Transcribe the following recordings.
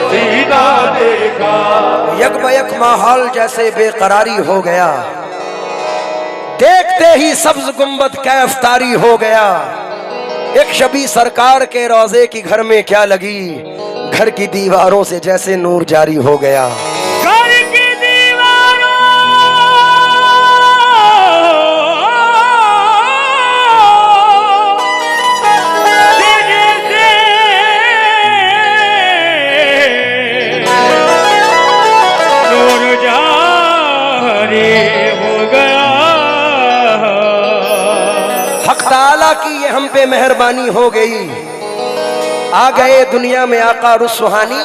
सीना देखा। यक बयक माहौल जैसे बेकरारी हो गया, देखते ही सब्ज गुंबद कैफतारी हो गया। एक शबी सरकार के रोजे की घर में क्या लगी, घर की दीवारों से जैसे नूर जारी हो गया। घर की दीवारों ताला की ये हम पे मेहरबानी हो गई, आ गए दुनिया में आका रुसहानी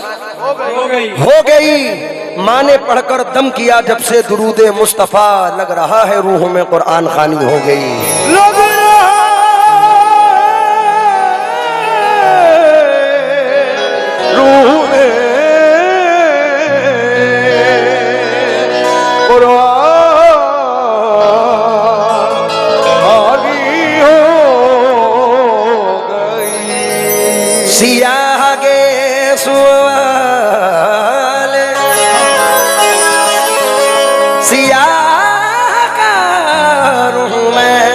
हो गई। माँ ने पढ़कर दम किया जब से दुरूदे मुस्तफा, लग रहा है रूह में कुरान खानी हो गई। रूह में सियाह गे सुवाल सियाह का रूह मैं,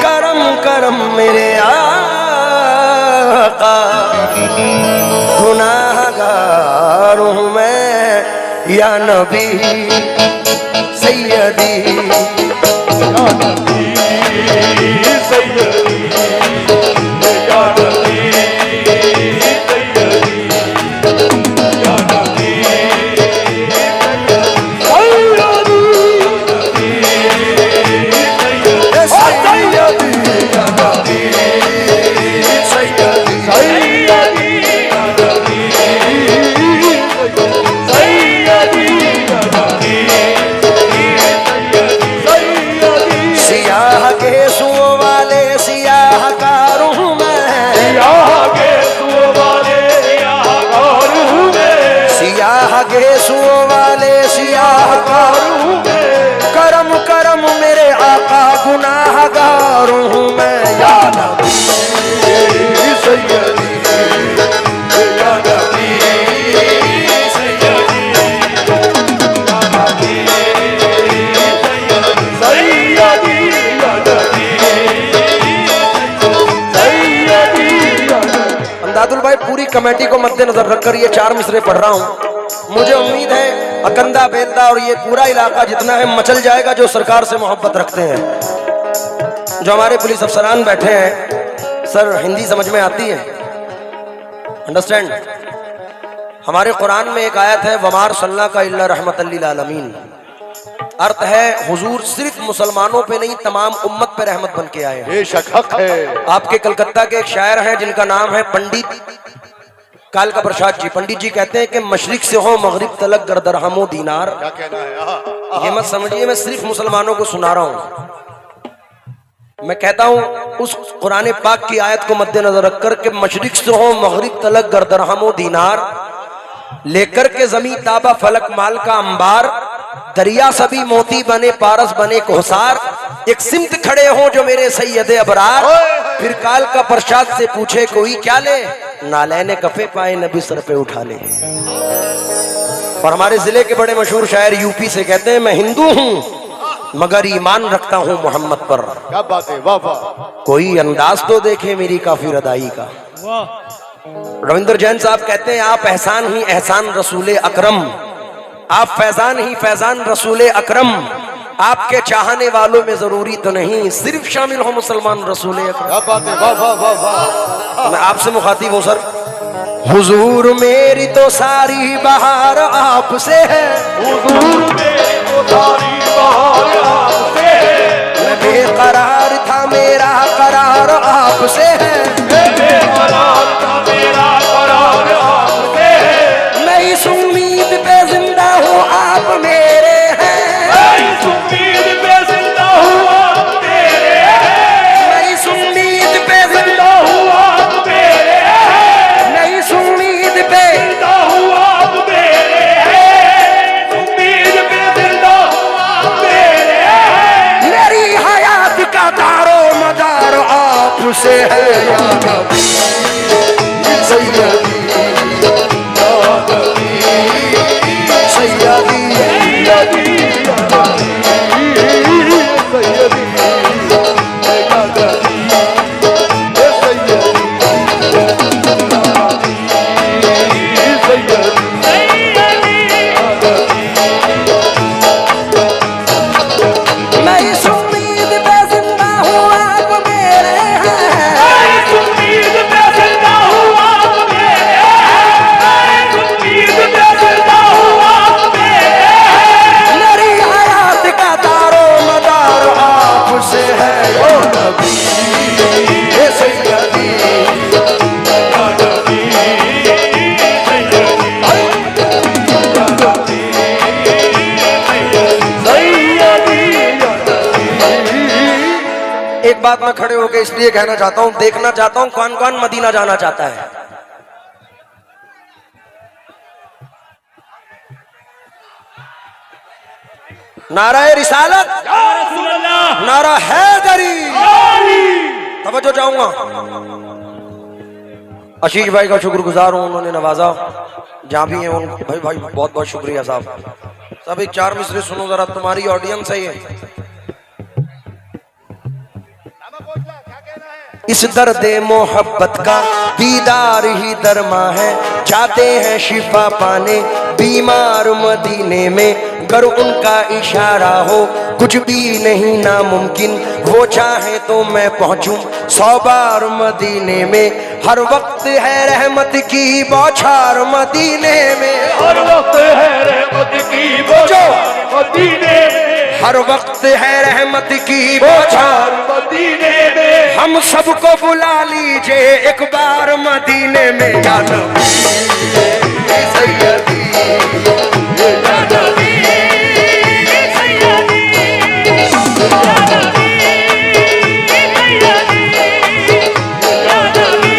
करम करम मेरे आका, गुनाहगार हूँ मैं या नबी सैयदी, या नबी सैयदी, करम करम मेरे आका, गुनाहगार हूँ मैं या नबी सैयदी, या नबी सैयदी, या नबी सैयदी, या नबी सैयदी। अंदादुल भाई पूरी कमेटी को मद्देनजर रखकर ये 4 मिसरे पढ़ रहा हूँ। मुझे उम्मीद है अकंदा बेलदा और ये पूरा इलाका जितना है मचल जाएगा जो सरकार से मोहब्बत रखते हैं। जो हमारे पुलिस अफसरान बैठे हैं, सर हिंदी समझ में आती है? अंडरस्टैंड? हमारे कुरान में एक आयत है, वमार सल्ला का इल्ला रहमतल लिल आलमीन। अर्थ है हुजूर सिर्फ मुसलमानों पे नहीं तमाम उम्मत पे रहमत बन के आए। बेशक हक है। आपके कलकत्ता के एक शायर हैं जिनका नाम है पंडित कालका प्रसाद जी। पंडित जी कहते हैं कि मशरिक से हो मगरिब तलक गर दरहमो दीनार। क्या कहना है? ये मत समझिए मैं सिर्फ मुसलमानों को सुना रहा हूं। मैं कहता हूं उस कुरान पाक की आयत को मद्देनजर रखकर के मशरिक से हो मगरिब तलक गर दरहमो दीनार, लेकर के जमी ताबा फलक माल का अंबार, दरिया सभी मोती बने पारस बने कोहसार, एक सिमत खड़े हो जो मेरे सैयदे अबरार, फिर काल का प्रसाद से पूछे कोई क्या ले, नालैने कफे पाए नबी सर पे उठा ले। और हमारे जिले के बड़े मशहूर शायर यूपी से कहते हैं मैं हिंदू हूँ मगर ईमान रखता हूँ मोहम्मद पर। क्या बात है, वाह वाह। कोई अंदाज तो देखे मेरी काफी रदाई का। रविंद्र जैन साहब कहते हैं आप एहसान ही एहसान रसूले अकरम, आप फैजान ही फैजान रसूले अकरम, आपके चाहने वालों में जरूरी तो नहीं सिर्फ शामिल हो मुसलमान रसूले अकरम। क्या बात है, वाह वाह वाह वाह। मैं आपसे मुखातिब हूँ सर। हुजूर मेरी तो सारी बहार आपसे है, हुजूर मेरी तो सारी बहार आपसे है, मैं बेकरार था मेरा करार आपसे है, मैं बेकरार था मेरा करार आपसे है, मैं इस उम्मीद पे जिंदा हूँ आप मेरे हैं, मैं इस उम्मीद पे जिंदा हूँ आप मेरे हैं, मैं इस उम्मीद पे जिंदा हूँ आप मेरे हैं, मैं इस उम्मीद पे जिंदा हूँ आप मेरे हैं, उम्मीद पे जिंदा हूँ आप मेरे हैं, मेरी हयात का दारो मदार आपसे है या नबी। एक बात मैं खड़े होकर इसलिए कहना चाहता हूं, देखना चाहता हूं कौन कौन मदीना जाना चाहता है। नारा रिसालत, नारा हैदरी। तवज्जो चाहूंगा, आशीष भाई का शुक्रगुजार हूं, उन्होंने नवाजा जहां भी हैं। भाई भाई बहुत बहुत शुक्रिया साहब। सब एक 4 मिसरे सुनो जरा, तुम्हारी ऑडियंस है ये। इस दर्द मोहब्बत का दीदार ही दरमा है, चाहते हैं शिफा पाने बीमार मदीने में। गर उनका इशारा हो कुछ भी नहीं नामुमकिन, वो चाहे तो मैं पहुंचूं 100 बार मदीने में। हर वक्त है रहमत की बौछार मदीने में, हर वक्त है रहमत की बौछार मदीने में, हर वक्त है रहमत की बौछार मदीने में। हम सबको बुला लीजिए एक बार मदीने में। या नबी सैयदी, या नबी सैयदी, या नबी सैयदी, या नबी सैयदी, या नबी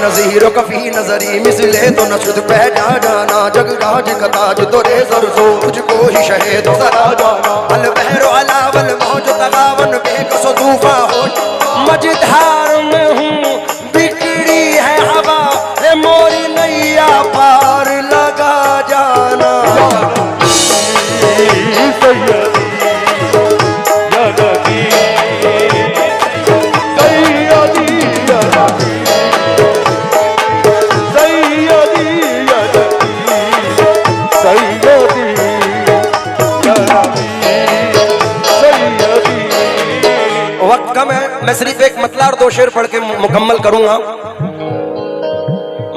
नज़ीरो कफी नजरी मिसले तो नशुद पहचा जाना, जग राज का ताज तोरे सरसो तुझको ही शहे तो सरा जाना। अल बहरो अलावल मौज तगावन बेकसो तूफा हो, मझधार में हूँ बिगड़ी है हवा, ए मोरी नैया पार लगा जाना। वक्त कम है, मैं सिर्फ एक मतला और 2 शेर पढ़ के मुकम्मल करूंगा।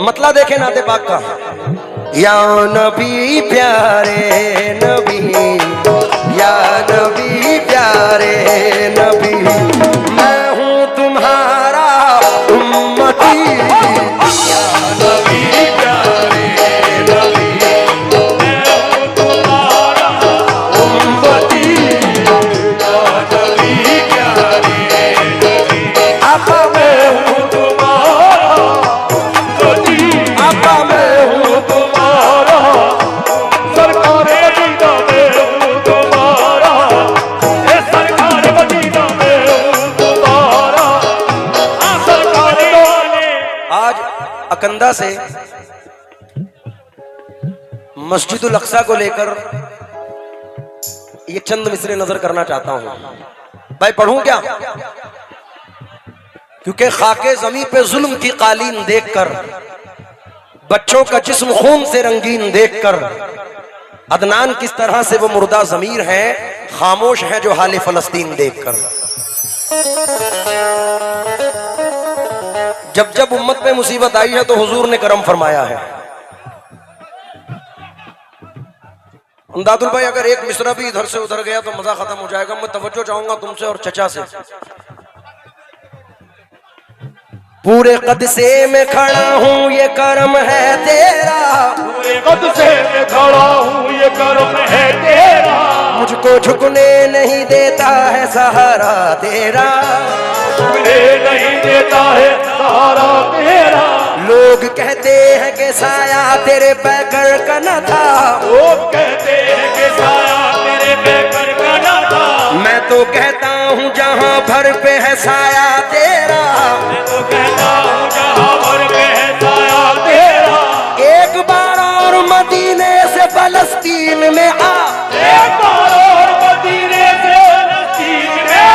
मतला देखे नाते पाक का। या नबी प्यारे नबी, या नबी प्यारे नबी, मैं हूँ तुम्हारा उम्मती। या नबी प्यारे नबी, मैं हूँ तुम्हारा उम्मती। आपा मैं हूँ तुम्हारा गति, आपा मैं हूँ तुम्हारा सरकार मदीना में हूँ तुम्हारा, ए सरकार मदीना में हूँ तुम्हारा, सरकार वाले। आज अकंदा से मस्जिदुल अक्सा को लेकर ये चंद मिसरे नजर करना चाहता हूं। भाई पढ़ूं क्या? क्योंकि खाके जमीन पे जुल्म की कालीन देखकर, बच्चों का जिस्म खून से रंगीन देखकर, अदनान किस तरह से वो मुर्दा जमीर है, खामोश है जो हाले फलस्तीन देखकर। जब जब उम्मत पे मुसीबत आई है तो हुजूर ने करम फरमाया है। दादुल भाई अगर एक मिसरा भी इधर से उधर गया तो मजा खत्म हो जाएगा। मैं तवज्जो चाहूंगा तुमसे और चचा से। पूरे कद से मैं खड़ा हूँ ये करम है तेरा, पूरे कद से मैं खड़ा हूँ ये करम है तेरा, मुझको झुकने नहीं देता है सहारा तेरा, झुकने नहीं देता है सहारा तेरा। लोग कहते हैं कि साया तेरे पैकर का न था, लोग कहते हैं कि साया तेरे पैकर का न था, मैं तो कहता हूँ जहाँ भर पे है साया तेरा, मैं तो कहता हूँ जहाँ भर पे है साया तेरा। एक बार और मदीने से फलस्तीन में आ, एक बार और मदीने से फलस्तीन में आ,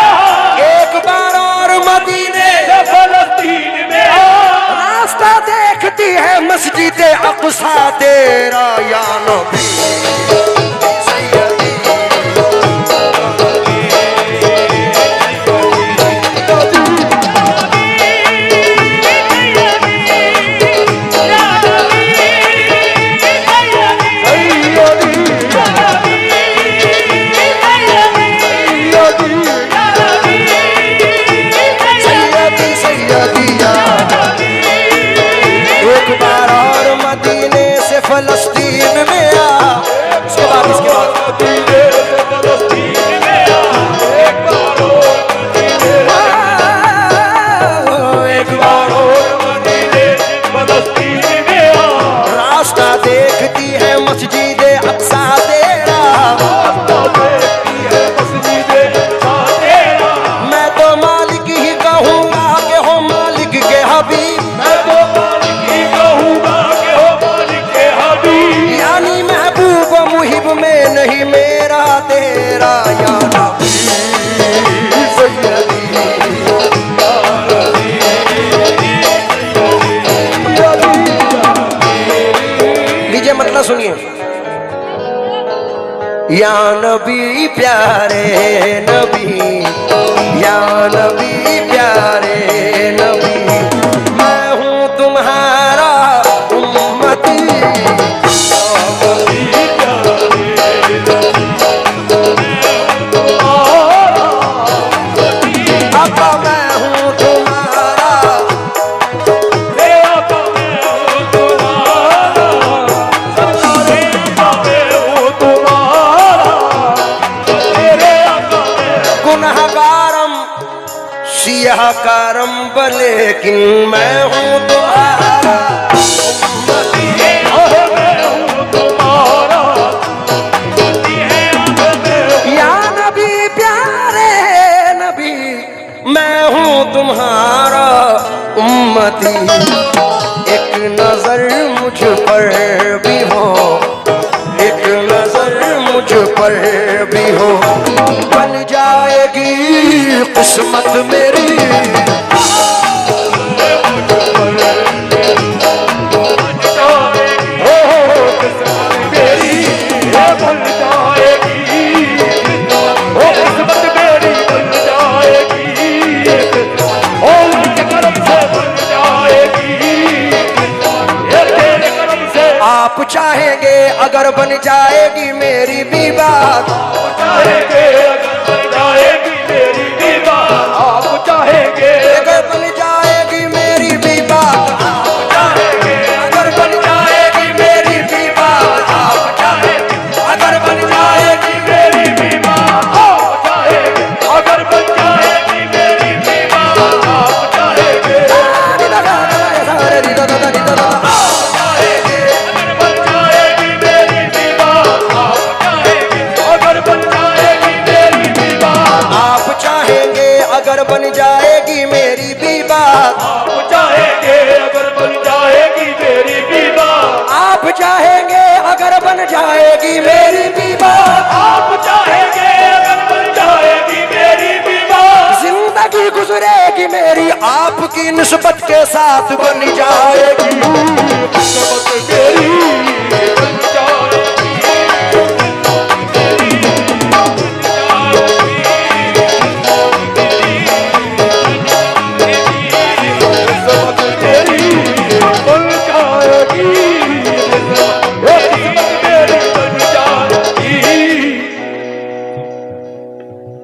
एक बार और मदीने से फलस्तीन में आ, रास्ता देखती है मस्जिद अक़सा तेरा। या नबी सैयदी या नबी प्यारे नबी, या नबी प्यारे नबी, मैं हूँ तुम्हारा उम्मती। आका मैं हूँ तुम्हारा, गुनहगारम सियाहकारम लेकिन मैं हूँ तुम्हारा उम्मती। या नबी प्यारे नबी, मैं हूँ तुम्हारा उम्मती। एक नजर मुझ पर भी हो, एक नजर मुझ पर भी हो, बन जाएगी किस्मत मेरी। आप चाहेंगे अगर बन जाएगी मेरी भी बात, चाहेंगे अगर बन जाएगी मेरी भी बात, आप चाहेंगे अगर बन जाएगी मेरी भी बात, आप चाहेंगे अगर बन जाएगी मेरी भी बात, आप चाहेंगे अगर बन जाएगी मेरी भी बात, आप चाहेंगे अगर बन जाएगी मेरी भी बात, आप चाहेंगे अगर बन जाएगी मेरी भी बात, आप चाहेंगे अगर बन जाएगी मेरी भी बात, आप चाहेंगे अगर बन जाएगी मेरी भी बात, आप चाहेंगे अगर बन जाएगी मेरी भी बात, जिंदगी गुजरेगी मेरी आपकी निस्बत के साथ बन जाएगी मेरी बन जाएगी।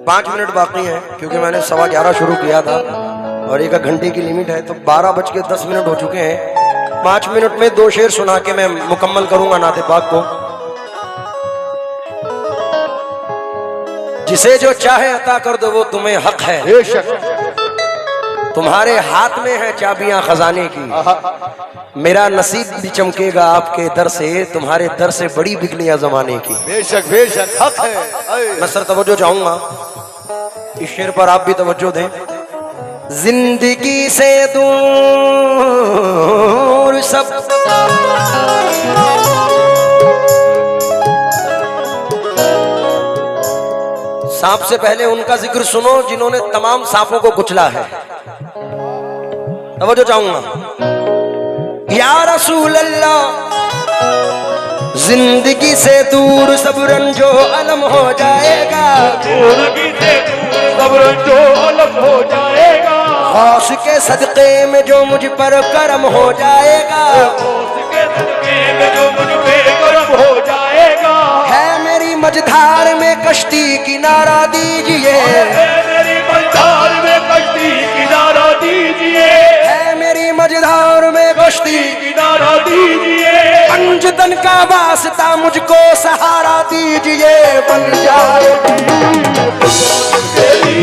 पाँच मिनट बाकी है क्योंकि मैंने 11:15 शुरू किया था और 1 घंटे की लिमिट है, तो 12:10 हो चुके हैं। 5 मिनट में 2 शेर सुना के मैं मुकम्मल करूंगा नाते पाक को। जिसे जो चाहे अता कर दो वो तुम्हें हक है, तुम्हारे हाथ में है चाबियां खजाने की। मेरा नसीब भी चमकेगा आपके दर से, तुम्हारे दर से बड़ी बिगलियां जमाने की। बेशक बेशक हक है। मैं सर तवज्जो चाहूंगा, इस शेर पर आप भी तवज्जो दें। जिंदगी से दूर सब सांप से पहले उनका जिक्र सुनो जिन्होंने तमाम सांपों को कुचला है। तवज्जो चाहूंगा। या रसूल अल्लाह, जिंदगी से दूर सब रंजो अलम हो जाएगा, जिंदगी से दूर सब रंजो अलम हो जाएगा, गौस के सदके में जो मुझ पर करम हो जाएगा, गौस के सदके में जो मुझ पे करम हो जाएगा, है मेरी मझधार में कश्ती किनारा दीजिए, है मेरी मझधार में कश्ती किनारा दीजिए, है मेरी मझधार में कश्ती किनारा दीजिए, पंजतन का वास्ता मुझको सहारा दीजिए। बन जाएगी तेरी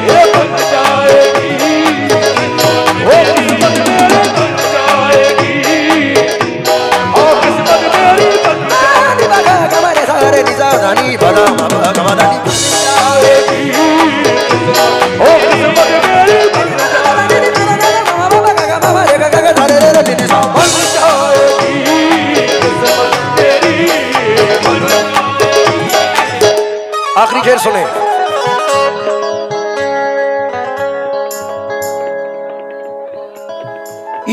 ये बन जाएगी, वो किस्मत मेरी बन जाएगी, और किस्मत मेरी बन जाएगी, भला जाएगी, ओ किस्मत मेरी बन जाएगी, किस्मत तेरी बन जाएगी। आखिरी शेर सुने।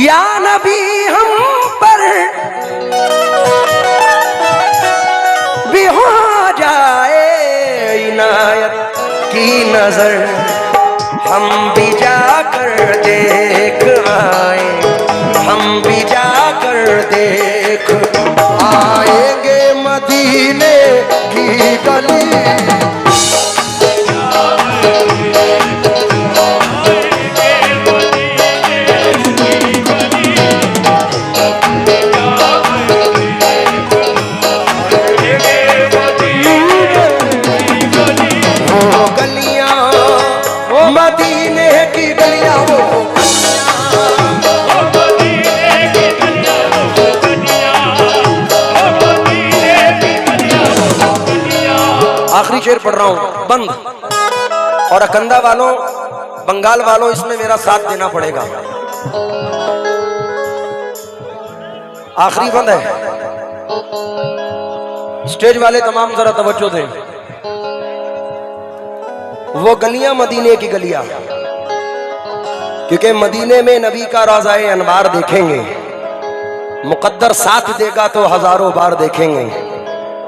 या नबी हम पर भी हो जाए इनायत की नजर, हम भी जाकर देख आए, हम भी जाकर देख आएंगे मदीने की गली। मदीने की गलियां वो आखिरी शेर पढ़ रहा हूं बंद। और अकंदा वालों, बंगाल वालों, इसमें मेरा साथ देना पड़ेगा। आखिरी बंद है, स्टेज वाले तमाम जरा तवज्जो दें। वो गलियां मदीने की गलियां, क्योंकि मदीने में नबी का रोज़ाए अनवार देखेंगे, मुकद्दर साथ देगा तो हजारों बार देखेंगे।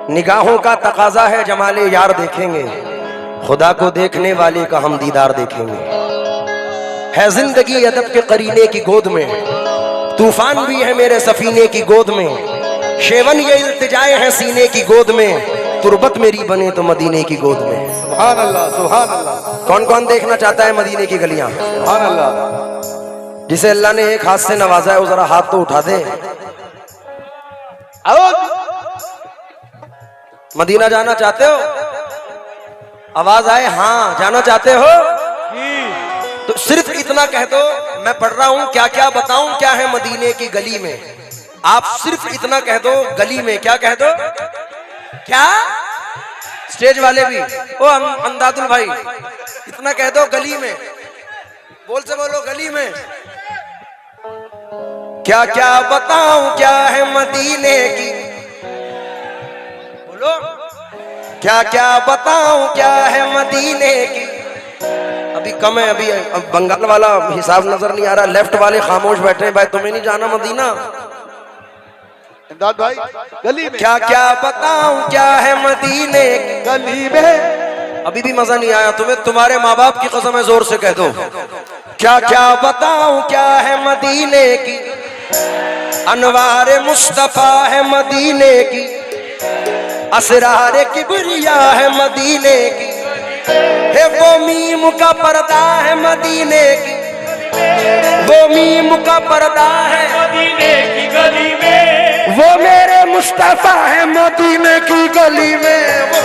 निगाहों का तकाजा है जमाले यार देखेंगे, खुदा को देखने वाले का हम दीदार देखेंगे। है जिंदगी अदब के करीने की गोद में, तूफान भी है मेरे सफीने की गोद में। शेवन ये इल्तिजाए हैं सीने की गोद में, तुरबत मेरी बने तो मदीने की गोद में। सुभान अल्लाह, सुभान अल्लाह। कौन कौन देखना चाहता है मदीने की गलियां? सुभान अल्लाह। जिसे अल्लाह ने एक हाथ से नवाजा है वो जरा हाथ तो उठा दे। मदीना जाना चाहते हो? आवाज आए हाँ जाना चाहते हो तो सिर्फ इतना कह दो, मैं पढ़ रहा हूं क्या क्या बताऊं क्या है मदीने की गली में। आप सिर्फ इतना कह दो, गली में क्या कह दो? क्या? स्टेज वाले भी, ओ अंदादुल भाई, इतना कह दो गली में, बोल से बोलो गली में। क्या क्या बताऊं क्या है मदीने की, बोलो क्या क्या बताऊं क्या है मदीने की। अभी कम है, अभी बंगाल वाला हिसाब नजर नहीं आ रहा, लेफ्ट वाले खामोश बैठे हैं। भाई तुम्हें नहीं जाना मदीना? इमदाद भाई गली में क्या क्या बताऊं क्या है मदीने की गली में। अभी भी मजा नहीं आया तुम्हें? तुम्हारे माँ बाप की कसम है, जोर से कह दो। क्या क्या बताऊं क्या है मदीने की, अनवार मुस्तफा है मदीने की, असरार किबरिया है मदीने की, है वो मीम का पर्दा है मदीने की, वो मीम का पर्दा है मदीने की गली में, वो मेरे मुस्तफा है मदीने की गली में। वो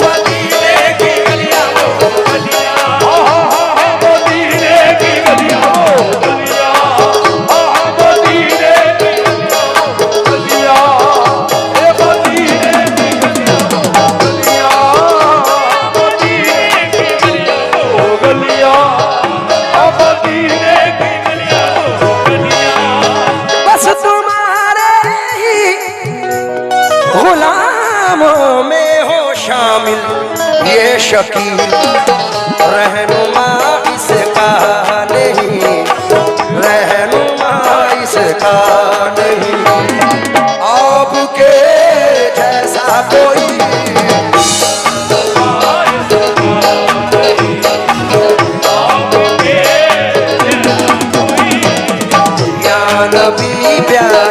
मदीने की गलियां वो गलियां, मदीने की गलियां वो गलियां, मदीने की गलियां वो गलियां, मदीने की गलियां वो गलियां, मदीने की गलियां वो गलियां, मदीने की गलियां वो गलियां। बस तुम्हारे ही गुलामों में हो शामिल ये शकील, रहनुमा इसका नहीं, रहनुमा इसका नहीं, आपके जैसा कोई या नबी प्यार